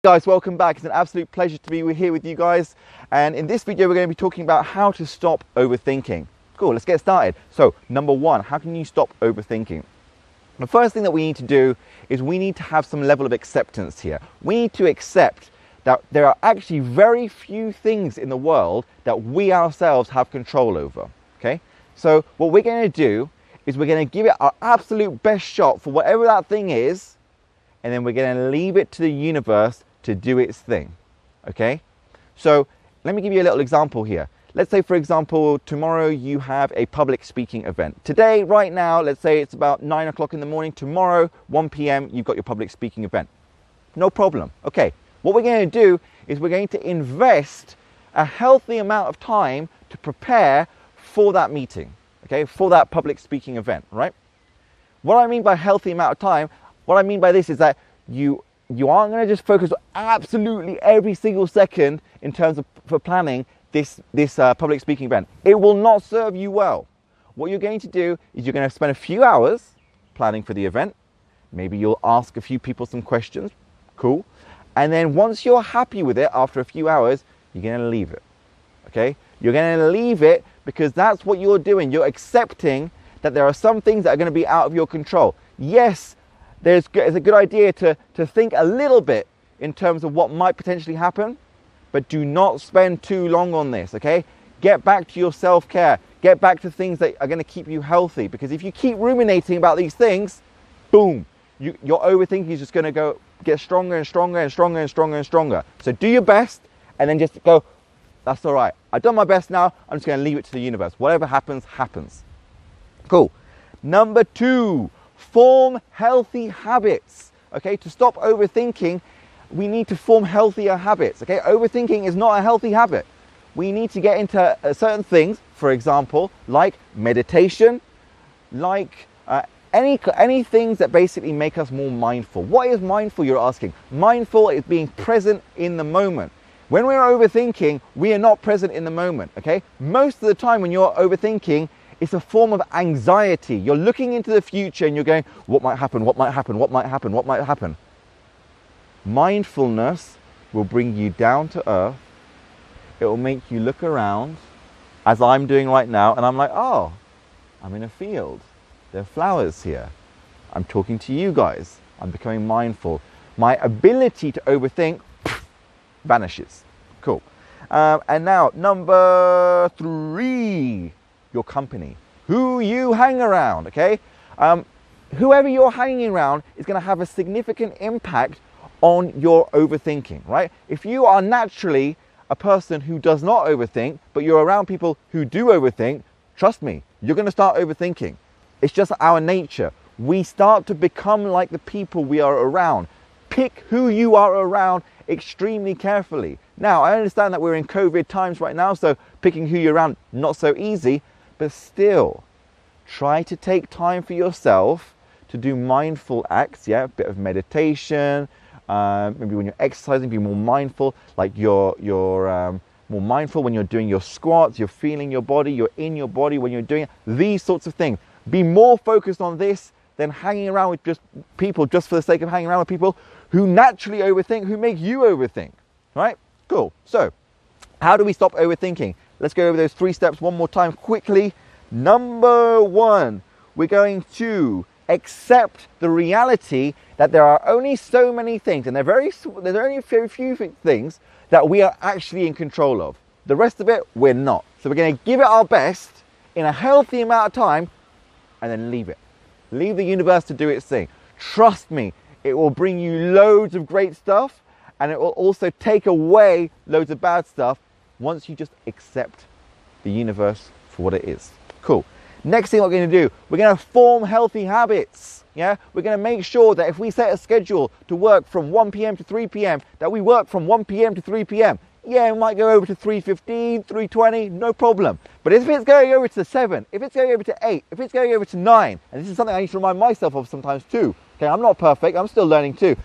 Guys, welcome back. It's an absolute pleasure to be here with you guys, and in this video we're going to be talking about how to stop overthinking. Cool, let's get started. So number one, how can you stop overthinking? The first thing that we need to do is we need to have some level of acceptance here. We need to accept that there are actually very few things in the world that we ourselves have control over. Okay, so what we're going to do is we're going to give it our absolute best shot for whatever that thing is, and then we're going to leave it to the universe to do its thing. Okay, so let me give you a little example here. Let's say, for example, tomorrow you have a public speaking event. Today, right now, let's say it's about 9 o'clock in the morning. Tomorrow, 1 p.m, you've got your public speaking event. No problem. Okay, what we're going to do is we're going to invest a healthy amount of time to prepare for that meeting, okay, for that public speaking event, right? What I mean by healthy amount of time, what I mean by this is that you aren't going to just focus on absolutely every single second in terms of for planning this public speaking event. It will not serve you well. What you're going to do is you're going to spend a few hours planning for the event. Maybe you'll ask a few people some questions. Cool. And then once you're happy with it, after a few hours, you're going to leave it. Okay? You're going to leave it because that's what you're doing. You're accepting that there are some things that are going to be out of your control. Yes, it's a good idea to think a little bit in terms of what might potentially happen, but do not spend too long on this, okay? Get back to your self-care. Get back to things that are going to keep you healthy, because if you keep ruminating about these things, boom, your overthinking is just going to get stronger and stronger and stronger and stronger and stronger. So do your best and then just go, that's all right. I've done my best now. I'm just going to leave it to the universe. Whatever happens, happens. Cool. Number two, form healthy habits. Okay, to stop overthinking, we need to form healthier habits. Okay, overthinking is not a healthy habit. We need to get into certain things, for example, like meditation, like any things that basically make us more mindful. What is mindful, you're asking? Mindful is being present in the moment. When we're overthinking, we are not present in the moment. Okay, most of the time when you're overthinking, it's a form of anxiety. You're looking into the future and you're going, what might happen, what might happen, what might happen, what might happen? Mindfulness will bring you down to earth. It will make you look around, as I'm doing right now, and I'm like, oh, I'm in a field. There are flowers here. I'm talking to you guys. I'm becoming mindful. My ability to overthink vanishes. Cool. And now, number three, your company, who you hang around. Okay, whoever you're hanging around is going to have a significant impact on your overthinking, right? If you are naturally a person who does not overthink, but you're around people who do overthink, trust me, you're going to start overthinking. It's just our nature. We start to become like the people we are around. Pick who you are around extremely carefully. Now, I understand that we're in COVID times right now, so picking who you're around, not so easy. But still, try to take time for yourself to do mindful acts, yeah, a bit of meditation, maybe when you're exercising, be more mindful, like you're more mindful when you're doing your squats, you're feeling your body, you're in your body when you're doing it, these sorts of things. Be more focused on this than hanging around with just people just for the sake of hanging around with people who naturally overthink, who make you overthink, right? Cool. So, how do we stop overthinking? Let's go over those 3 steps one more time quickly. Number one, we're going to accept the reality that there are only so many things, and there's only very few things that we are actually in control of. The rest of it, we're not. So we're going to give it our best in a healthy amount of time and then leave it. Leave the universe to do its thing. Trust me, it will bring you loads of great stuff, and it will also take away loads of bad stuff once you just accept the universe for what it is. Cool. Next thing we're going to do, we're going to form healthy habits. Yeah, we're going to make sure that if we set a schedule to work from 1 p.m. to 3 p.m, that we work from 1 p.m. to 3 p.m. Yeah, we might go over to 3:15, 3:20, no problem. But if it's going over to 7, if it's going over to 8, if it's going over to 9, and this is something I need to remind myself of sometimes too. Okay, I'm not perfect, I'm still learning too.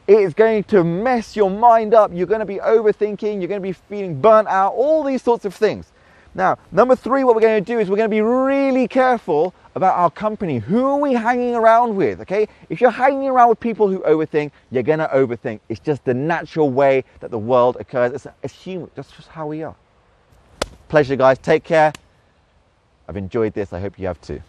It is going to mess your mind up. You're going to be overthinking. You're going to be feeling burnt out, all these sorts of things. Now, number 3, what we're going to do is we're going to be really careful about our company. Who are we hanging around with? Okay, if you're hanging around with people who overthink, you're gonna overthink. It's just the natural way that the world occurs. It's human. That's just how we are. Pleasure, guys. Take care. I've enjoyed this. I hope you have too.